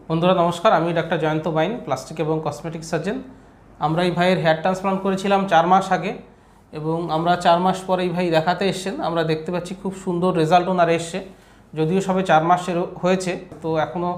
বন্ধুরা নমস্কার, আমি ডাক্তার জয়ন্ত বাইন, প্লাস্টিক এবং কসমেটিক সার্জন। আমরা এই ভাইয়ের হেয়ার ট্রান্সপ্লান্ট করেছিলাম 4 মাস আগে এবং আমরা 4 মাস পরে এই ভাই দেখাতে এসেছেন। আমরা দেখতে পাচ্ছি খুব সুন্দর রেজাল্ট ওনার এসছে, যদিও সবে 4 মাসের হয়েছে, তো এখনও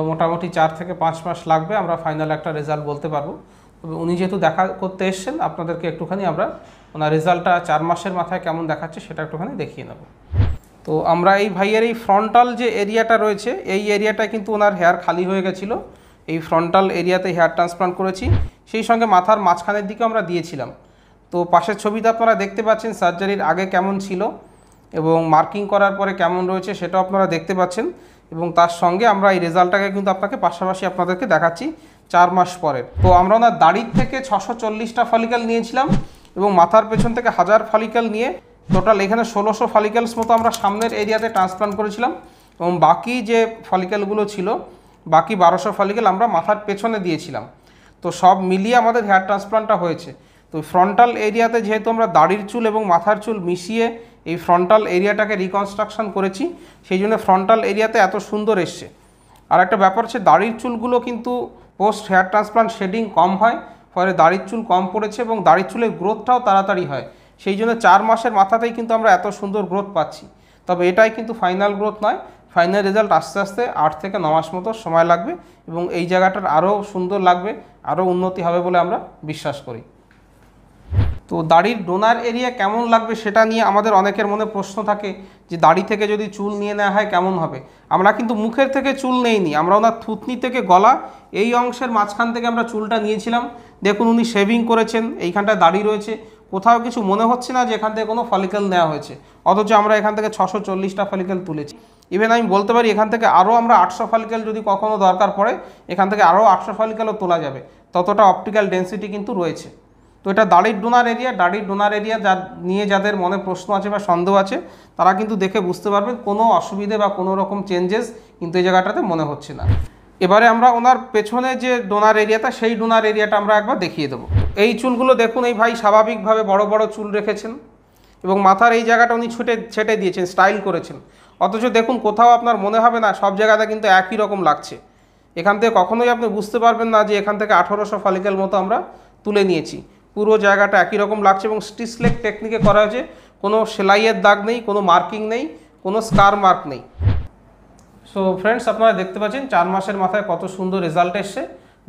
মোটামুটি 4 থেকে 5 মাস লাগবে আমরা ফাইনাল একটা রেজাল্ট বলতে পারবো। তবে উনি যেহেতু দেখা করতে এসেছেন, আপনাদেরকে একটুখানি আমরা ওনার রেজাল্টটা 4 মাসের মাথায় কেমন দেখাচ্ছে সেটা একটুখানি দেখিয়ে নেব। তো আমরা এই ভাইয়ের এই ফ্রন্টাল যে এরিয়াটা রয়েছে, এই এরিয়াটায় কিন্তু ওনার হেয়ার খালি হয়ে গেছিলো। এই ফ্রন্টাল এরিয়াতে হেয়ার ট্রান্সপ্লান্ট করেছি, সেই সঙ্গে মাথার মাঝখানের দিকেও আমরা দিয়েছিলাম। তো পাশের ছবিতে আপনারা দেখতে পাচ্ছেন সার্জারির আগে কেমন ছিল এবং মার্কিং করার পরে কেমন রয়েছে সেটাও আপনারা দেখতে পাচ্ছেন। এবং তার সঙ্গে আমরা এই রেজাল্টটাকে কিন্তু আপনাকে পাশাপাশি আপনাদেরকে দেখাচ্ছি 4 মাস পরের। তো আমরা ওনার দাড়ির থেকে 640টা ফলিক্যাল নিয়েছিলাম এবং মাথার পেছন থেকে 1000 ফলিক্যাল নিয়ে টোটাল এখানে 1600 ফলিক্যালস মতো আমরা সামনের এরিয়াতে ট্রান্সপ্লান্ট করেছিলাম এবং বাকি যে ফলিক্যালগুলো ছিল, বাকি 1200 ফলিক্যাল আমরা মাথার পেছনে দিয়েছিলাম। তো সব মিলিয়ে আমাদের হেয়ার ট্রান্সপ্লান্টটা হয়েছে। তো ফ্রন্টাল এরিয়াতে যেহেতু আমরা দাড়ির চুল এবং মাথার চুল মিশিয়ে এই ফ্রন্টাল এরিয়াটাকে রিকনস্ট্রাকশন করেছি, সেই জন্য ফ্রন্টাল এরিয়াতে এত সুন্দর এসছে। আর একটা ব্যাপার হচ্ছে, দাড়ির চুলগুলো কিন্তু পোস্ট হেয়ার ট্রান্সপ্লান্ট শেডিং কম হয়, ফলে দাড়ির চুল কম পড়েছে এবং দাড়ির চুলের গ্রোথটাও তাড়াতাড়ি হয়। সেই জন্য 4 মাসের মাথাতেই কিন্তু আমরা এত সুন্দর গ্রোথ পাচ্ছি। তবে এটাই কিন্তু ফাইনাল গ্রোথ নয়, ফাইনাল রেজাল্ট আস্তে আস্তে 8 থেকে 9 মাস মতো সময় লাগবে এবং এই জায়গাটার আরও সুন্দর লাগবে, আরও উন্নতি হবে বলে আমরা বিশ্বাস করি। তো দাড়ির ডোনার এরিয়া কেমন লাগবে সেটা নিয়ে আমাদের অনেকের মনে প্রশ্ন থাকে যে দাড়ি থেকে যদি চুল নিয়ে নেওয়া হয় কেমন হবে। আমরা কিন্তু মুখের থেকে চুল নেইনি, আমরা ওনার থুতনি থেকে গলা এই অংশের মাঝখান থেকে আমরা চুলটা নিয়েছিলাম। দেখুন উনি শেভিং করেছেন, এইখানটায় দাড়ি রয়েছে, কোথাও কিছু মনে হচ্ছে না যে এখান থেকে কোনো ফলিক্যাল নেওয়া হয়েছে, অথচ আমরা এখান থেকে 640টা ফলিক্যাল তুলেছি। ইভেন আমি বলতে পারি এখান থেকে আরও আমরা 800 ফলিক্যাল যদি কখনও দরকার পড়ে, এখান থেকে আরও 800 ফলিক্যালও তোলা যাবে, ততটা অপটিক্যাল ডেন্সিটি কিন্তু রয়েছে। তো এটা দাড়ির ডোনার এরিয়া। দাড়ির ডোনার এরিয়া নিয়ে যাদের মনে প্রশ্ন আছে বা সন্দেহ আছে, তারা কিন্তু দেখে বুঝতে পারবেন কোনো অসুবিধে বা কোনো রকম চেঞ্জেস কিন্তু এই জায়গাটাতে মনে হচ্ছে না। এবারে আমরা ওনার পেছনে যে ডোনার এরিয়াটা, সেই ডোনার এরিয়াটা আমরা একবার দেখিয়ে দেবো। এই চুলগুলো দেখুন, এই ভাই স্বাভাবিকভাবে বড় বড় চুল রেখেছেন এবং মাথার এই জায়গাটা উনি ছেটে দিয়েছেন, স্টাইল করেছেন। অথচ দেখুন কোথাও আপনার মনে হবে না, সব জায়গাতে কিন্তু একই রকম লাগছে। এখান থেকে কখনোই আপনি বুঝতে পারবেন না যে এখান থেকে 1800 ফলিক্যাল মতো আমরা তুলে নিয়েছি। পুরো জায়গাটা একই রকম লাগছে এবং স্টিচলেক টেকনিকে করা হয়েছে, কোনো সেলাইয়ের দাগ নেই, কোনো মার্কিং নেই, কোনো স্কার মার্ক নেই। সো ফ্রেন্ডস, আপনারা দেখতে পাচ্ছেন 4 মাসের মাথায় কত সুন্দর রেজাল্ট এসছে।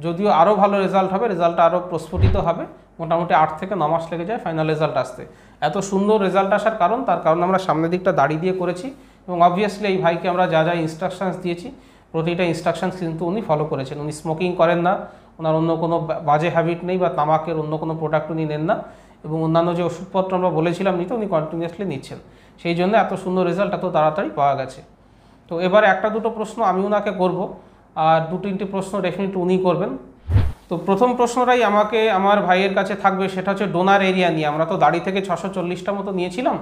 যদিও আরও ভালো রেজাল্ট হবে, রেজাল্টটা আরও প্রস্ফুটিত হবে, মোটামুটি 8 থেকে 9 মাস লেগে যায় ফাইনাল রেজাল্ট আসতে। এত সুন্দর রেজাল্ট আসার কারণ, তার কারণ আমরা সামনের দিকটা দাড়ি দিয়ে করেছি এবং অবভিয়াসলি এই ভাইকে আমরা যা যা ইনস্ট্রাকশানস দিয়েছি, প্রতিটা ইনস্ট্রাকশানস কিন্তু উনি ফলো করেছেন। উনি স্মোকিং করেন না, ওনার অন্য কোনো বাজে হ্যাবিট নেই বা তামাকের অন্য কোনো প্রোডাক্ট উনি নেন না এবং অন্যান্য যে ওষুধপত্র আমরা বলেছিলাম নিতে, উনি কন্টিনিউয়াসলি নিচ্ছেন। সেই জন্য এত সুন্দর রেজাল্ট এত তাড়াতাড়ি পাওয়া গেছে। তো এবারে একটা দুটো প্রশ্ন আমি ওনাকে করব, আর 2-3টি প্রশ্ন ডেফিনেটলি উনি করবেন। তো প্রথম প্রশ্নটাই আমাকে আমার ভাইয়ের কাছে থাকবে, সেটা হচ্ছে ডোনার এরিয়া নিয়ে। আমরা তো দাড়ি থেকে 640টা মতো নিয়েছিলাম,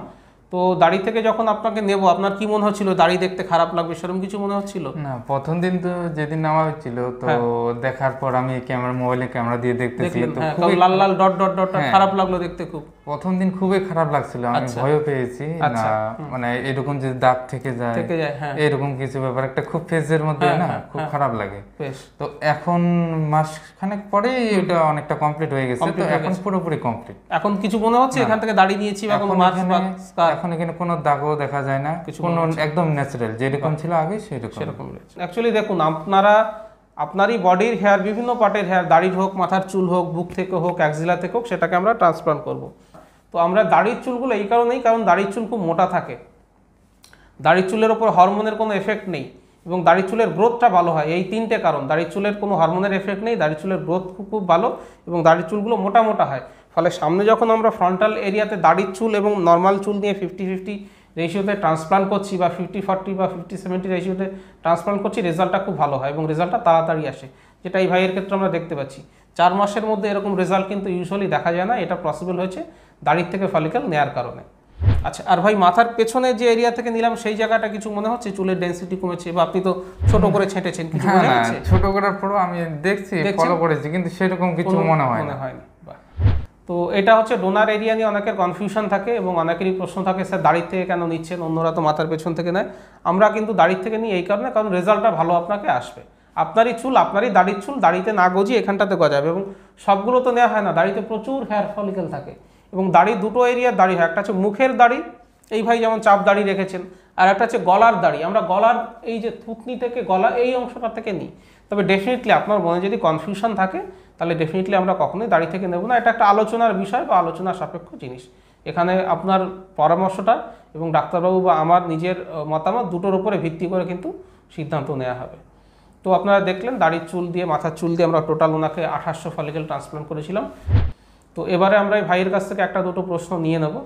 তো দাড়ি থেকে যখন আপনাকে নেব, আপনার কি মনে হচ্ছিল? দাড়ি দেখতে খারাপ লাগবে সেরকম কিছু মনে হচ্ছিল না? প্রথম দিন তো যেদিন নেওয়া হচ্ছিল, তো দেখার পর আমি মোবাইলে ক্যামেরা দিয়ে দেখতেছি, তো লাল লাল ডট ডট ডট খারাপ লাগলো দেখতে। খুব প্রথম দিন খুবই খারাপ লাগছিল, আমি ভয়ও পেয়েছি না, মানে এরকম যে দাগ থেকে যায় এরকম কিছু ব্যাপার একটা খুব ফেজের মধ্যে না, খুব খারাপ লাগে। তো এখন মাসখানেক পরে এটা অনেকটা কমপ্লিট হয়ে গেছে, তো এখন পুরোপুরি কমপ্লিট। এখন কিছু মনে হচ্ছে এখান থেকে দাড়ি নিয়েছি বা কোনো মার্ক বা স্কার? এখন এখানে কোনো দাগও দেখা যায় না, কোনো একদম ন্যাচারাল যেরকম ছিল আগে সেরকম। অ্যাকচুয়ালি দেখুন, আপনারই বডির হেয়ার, বিভিন্ন পার্টের হেয়ার, দাড়ির হোক, মাথার চুল হোক, বুক থেকে হোক, অ্যাক্সিলা থেকে হোক, সেটাকে আমরা ট্রান্সপ্লান্ট করব। তো আমরা দাড়ির চুলগুলো এই কারণেই, কারণ দাড়ির চুল খুব মোটা থাকে, দাড়ির চুলের ওপর হরমোনের কোনো এফেক্ট নেই এবং দাড়ির চুলের গ্রোথটা ভালো হয়। এই 3টে কারণ, দাড়ির চুলের কোনো হরমোনের এফেক্ট নেই, দাড়ির চুলের গ্রোথ খুব ভালো এবং দাড়ির চুলগুলো মোটা মোটা হয়। ফলে সামনে যখন আমরা ফ্রন্টাল এরিয়াতে দাড়ির চুল এবং নর্মাল চুল নিয়ে 50-50 রেশিওতে ট্রান্সপ্লান্ট করছি বা 50-40 বা 50-70 রেশিওতে ট্রান্সপ্লান্ট করছি, রেজাল্টটা খুব ভালো হয় এবং রেজাল্টটা তাড়াতাড়ি আসে, যেটা এই ভাইয়ের ক্ষেত্রে আমরা দেখতে পাচ্ছি। 4 মাসের মধ্যে এরকম রেজাল্ট কিন্তু ইউজুয়ালি দেখা যায় না, এটা পসিবল হয়েছে দাড়ির থেকে ফলিক্যাল নেওয়ার কারণে। আচ্ছা, আর ভাই মাথার পেছনে যে এরিয়া থেকে নিলাম সেই জায়গাটা কিছু মনে হচ্ছে চুলের ডেনসিটি কমেছে বা আপনি তো ছোট করে ছেঁটেছেন, কিছু মনে হচ্ছে? ছোট করার পরও আমি দেখছি, ফলো করেছি, কিন্তু সেরকম কিছু মনে হয়নি। তো এটা হচ্ছে ডোনার এরিয়া নিয়ে অনেকের কনফিউশন থাকে এবং অনেকেরই প্রশ্ন থাকে, স্যার দাড়ির থেকে কেন নিচ্ছেন, অন্যরা তো মাথার পেছন থেকে নেয়। আমরা কিন্তু দাড়ির থেকে নিই এই কারণে, কারণ রেজাল্টটা ভালো আপনাকে আসবে। আপনারই চুল, আপনারই দাড়ির চুল, দাড়িতে না গজিয়ে এখানটাতে গজাবে। এবং সবগুলো তো নেওয়া হয় না, দাড়িতে প্রচুর হেয়ার ফলিকেল থাকে এবং দাড়ি দুটো এরিয়ার দাড়ি হয়, একটা হচ্ছে মুখের দাড়ি, এই ভাই যেমন চাপ দাড়ি রেখেছেন, আর একটা হচ্ছে গলার দাড়ি। আমরা গলার এই যে থুতনি থেকে গলা এই অংশটা থেকে নিই। তবে ডেফিনেটলি আপনার মনে যদি কনফিউশন থাকে তাহলে ডেফিনেটলি আমরা কখনোই দাড়ি থেকে নেব না। এটা একটা আলোচনার বিষয় বা আলোচনা সাপেক্ষ জিনিস। এখানে আপনার পরামর্শটা এবং ডাক্তারবাবু বা আমার নিজের মতামত দুটোর উপরে ভিত্তি করে কিন্তু সিদ্ধান্ত নেওয়া হবে। তো আপনারা দেখলেন দাড়ির চুল দিয়ে, মাথার চুল দিয়ে আমরা টোটাল ওনাকে 2800 ফলিকেল ট্রান্সপ্লান্ট করেছিলাম। তো এবারে আমরা এই ভাইয়ের কাছ থেকে একটা দুটো প্রশ্ন নিয়ে নেব।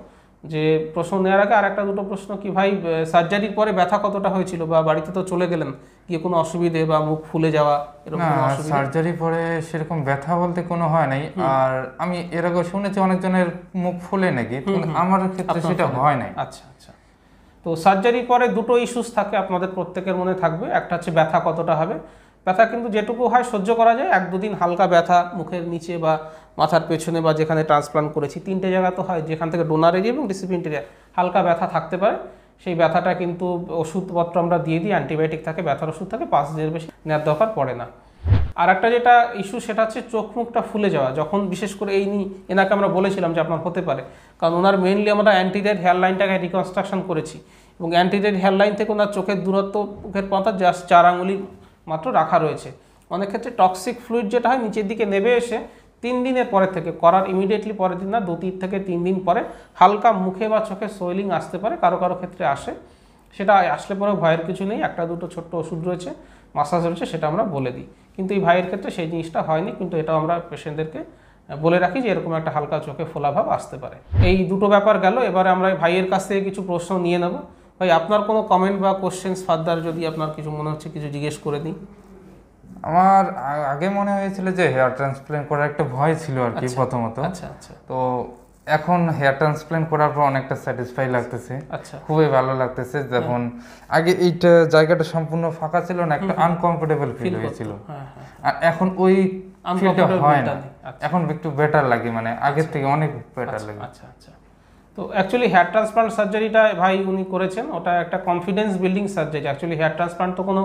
যে প্রশ্ন নেওয়ার আগে আর একটা দুটো প্রশ্ন কি ভাই, সার্জারির পরে ব্যথা কতটা হয়েছিল, বা বাড়িতে তো চলে গেলেন, গিয়ে কোনো অসুবিধে বা মুখ ফুলে যাওয়া এরকম কোনো অসুবিধা? সার্জারি পরে সেরকম ব্যথা বলতে কোনো হয় নাই। আর আমি এর আগে শুনেছি অনেকজনের মুখ ফুলে নাকি, আমার ক্ষেত্রে সেটা হয় নাই। আচ্ছা আচ্ছা। তো সার্জারির পরে দুটো ইস্যুস থাকে, আপনাদের প্রত্যেকের মনে থাকবে। একটা হচ্ছে ব্যথা কতটা হবে। ব্যথা কিন্তু যেটুকু হয় সহ্য করা যায়, 1-2 দিন হালকা ব্যথা মুখের নিচে বা মাথার পেছনে বা যেখানে ট্রান্সপ্লান্ট করেছি, 3টে জায়গা তো হয়, যেখান থেকে ডোনার এরিয়া এবং রিসিপিয়েন্ট এরিয়া হালকা ব্যথা থাকতে পারে। সেই ব্যথাটা কিন্তু ওষুধপত্র আমরা দিয়ে দিই, অ্যান্টিবায়োটিক থাকে, ব্যথার ওষুধ থাকে, 5 দিনের বেশি নেওয়ার দরকার পড়ে না। আর একটা যেটা ইস্যু সেটা হচ্ছে চোখ মুখটা ফুলে যাওয়া, যখন বিশেষ করে এই এনাকে আমরা বলেছিলাম যে আপনার হতে পারে, কারণ ওনার মেইনলি আমরা অ্যান্টিরিয়র হেয়ার লাইনটাকে রিকনস্ট্রাকশন করেছি এবং অ্যান্টিরিয়র হেয়ার লাইন থেকে ওনার চোখের দূরত্ব মুখের পাতা জাস্ট 4 আঙুলি মাত্র রাখা রয়েছে। অনেক ক্ষেত্রে টক্সিক ফ্লুইড যেটা হয় নিচের দিকে নেমে এসে 3 দিনের পরে থেকে, করার ইমিডিয়েটলি পরের দিন না, 2 থেকে 3 দিন পরে হালকা মুখে বা চোখে সোয়েলিং আসতে পারে, কারো কারো ক্ষেত্রে আসে। সেটা আসলে পরে ভয়ের কিছু নেই, 1-2 ছোট্ট ওষুধ রয়েছে, মাসাজ রয়েছে, সেটা আমরা বলে দিই। কিন্তু এই ভাইয়ের ক্ষেত্রে সেই জিনিসটা হয়নি, কিন্তু এটাও আমরা পেশেন্টদেরকে বলে রাখি যে এরকম একটা হালকা চোখে ফোলাভাব আসতে পারে। এই দুটো ব্যাপার গেল। এবারে আমরা ভাইয়ের কাছ থেকে কিছু প্রশ্ন নিয়ে নেব। ভাই আপনার কোনো কমেন্ট বা কোশ্চেন্স ফার্দার যদি আপনার কিছু মনে হচ্ছে কিছু জিজ্ঞেস করে দিই। আমার আগে মনে হয়েছিল যে হেয়ার ট্রান্সপ্লান্ট করার একটা ভয় ছিল আর কি প্রথমত। আচ্ছা আচ্ছা। তো এখন হেয়ার ট্রান্সপ্লান্ট করার পর অনেকটা স্যাটিসফাই লাগতেছে। আচ্ছা, খুবই ভালো লাগতেছে। যখন আগে এইটা জায়গাটা সম্পূর্ণ ফাঁকা ছিল না, একটা আনকমফোর্টেবল ফিল হয়েছিল, আর এখন ওই ফিলটা হয় না। এখন একটু বেটার লাগে, মানে আগের থেকে অনেক বেটার লাগে। আচ্ছা আচ্ছা। তো অ্যাকচুয়ালি হেয়ার ট্রান্সপ্লান্ট সার্জারিটা ভাই উনি করেছেন, ওটা একটা confidence building surgery. Actually hair transplant তো কোনো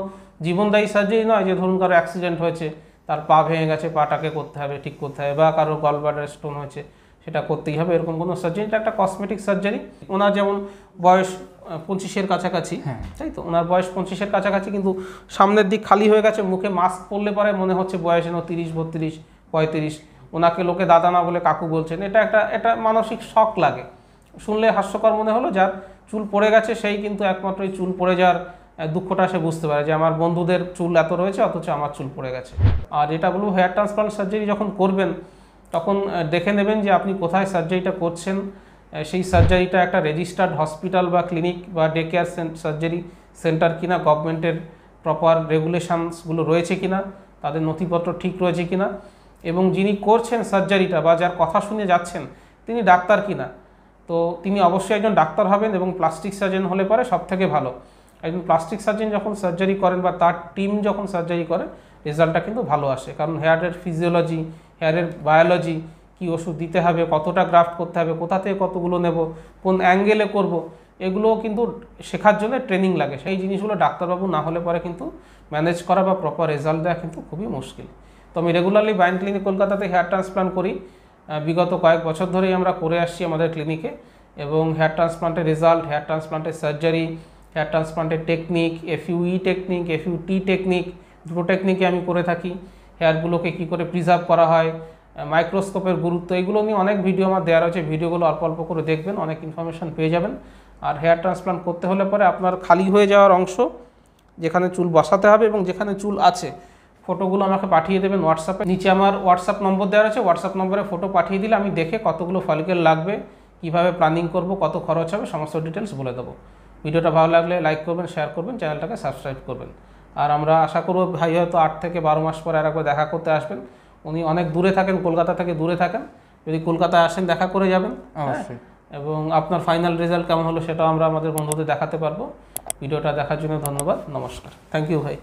জীবনদায়ী সার্জারি নয় যে ধরুন কারো অ্যাক্সিডেন্ট হয়েছে, তার পা ভেঙে গেছে, পাটাকে করতে হবে, ঠিক করতে হবে, বা কারো গলব্লাডার স্টোন হয়েছে, সেটা করতেই হবে, এরকম কোনো সার্জারি। এটা একটা কসমেটিক সার্জারি। ওনার যেমন বয়স 25-এর কাছাকাছি, তাই তো, ওনার বয়স 25-এর কাছাকাছি, কিন্তু সামনের দিক খালি হয়ে গেছে, মুখে মাস্ক পরলে পরে মনে হচ্ছে বয়স যেন 30, 32, 35। ওনাকে লোকে দাদা না বলে কাকু বলছেন। এটা মানসিক শক লাগে, শুনলে হাস্যকর মনে হলো। যার চুল পড়ে গেছে সেই কিন্তু একমাত্র এই চুল পড়ে যাওয়ার দুঃখটা সে বুঝতে পারে যে আমার বন্ধুদের চুল এত রয়েছে অথচ আমার চুল পড়ে গেছে। আর এটা বলবো, হেয়ার ট্রান্সপ্লান্ট সার্জারি যখন করবেন তখন দেখে নেবেন যে আপনি কোথায় সার্জারিটা করছেন। সেই সার্জারিটা একটা রেজিস্টার্ড হসপিটাল বা ক্লিনিক বা ডে কেয়ার সার্জারি সেন্টার কিনা, গভর্নমেন্টের প্রপার রেগুলেশনসগুলো রয়েছে কিনা, তাদের নথিপত্র ঠিক রয়েছে কিনা, এবং যিনি করছেন সার্জারিটা বা যার কথা শুনে যাচ্ছেন তিনি ডাক্তার কিনা। তো তিনি অবশ্যই একজন ডাক্তার হবেন এবং প্লাস্টিক সার্জন হলে পরে সব থেকে ভালো। একজন প্লাস্টিক সার্জন যখন সার্জারি করেন বা তার টিম যখন সার্জারি করে, রেজাল্টটা কিন্তু ভালো আসে। কারণ হেয়ারের ফিজিওলজি, হেয়ারের বায়োলজি, কি ওষুধ দিতে হবে, কতটা গ্রাফট করতে হবে, কোথা থেকে কতগুলো নেব, কোন অ্যাঙ্গেলে করব, এগুলোও কিন্তু শেখার জন্য ট্রেনিং লাগে। সেই জিনিসগুলো ডাক্তারবাবু না হলে পরে কিন্তু ম্যানেজ করা বা প্রপার রেজাল্ট দেওয়া কিন্তু খুবই মুশকিল। তো আমি রেগুলারলি বাইন ক্লিনিক কলকাতাতে হেয়ার ট্রান্সপ্লান্ট করি। বিগত কয়েক বছর ধরেই আমরা করে আসছি আমাদের ক্লিনিকে, এবং হেয়ার ট্রান্সপ্লান্টের রেজাল্ট, হেয়ার ট্রান্সপ্লান্টের সার্জারি, হেয়ার ট্রান্সপ্লান্টের technique, FUE technique, FUT technique, দুটো টেকনিকে আমি করে থাকি। হেয়ারগুলোকে কী করে প্রিজার্ভ করা হয়, মাইক্রোস্কোপের গুরুত্ব, এগুলো নিয়ে অনেক ভিডিও আমার দেওয়া রয়েছে। ভিডিওগুলো অল্প অল্প করে দেখবেন, অনেক ইনফরমেশান পেয়ে যাবেন। আর হেয়ার ট্রান্সপ্লান্ট করতে হলে পরে আপনার খালি হয়ে যাওয়ার অংশ, যেখানে চুল বসাতে হবে এবং যেখানে চুল আছে, ফটোগুলো আমাকে পাঠিয়ে দেবেন হোয়াটসঅ্যাপে। নিচে আমার হোয়াটসঅ্যাপ নম্বর দেওয়া আছে, হোয়াটসঅ্যাপ নম্বরে ফটো পাঠিয়ে দিলে আমি দেখে কতগুলো ফলিকেল লাগবে, কীভাবে প্ল্যানিং করব, কত খরচ হবে, সমস্ত ডিটেলস বলে দেবো। ভিডিওটা ভালো লাগলে লাইক করবেন, শেয়ার করবেন, চ্যানেলটাকে সাবস্ক্রাইব করবেন। আর আমরা আশা করব ভাই হয়তো 8 থেকে 12 মাস পরে আরেকবার দেখা করতে আসবেন। উনি অনেক দূরে থাকেন, কলকাতা থেকে দূরে থাকেন, যদি কলকাতায় আসেন দেখা করে যাবেন অবশ্যই। এবং আপনার ফাইনাল রেজাল্ট কেমন হলো সেটাও আমরা আমাদের বন্ধুদের দেখাতে পারবো। ভিডিওটা দেখার জন্য ধন্যবাদ, নমস্কার, থ্যাংক ইউ ভাই।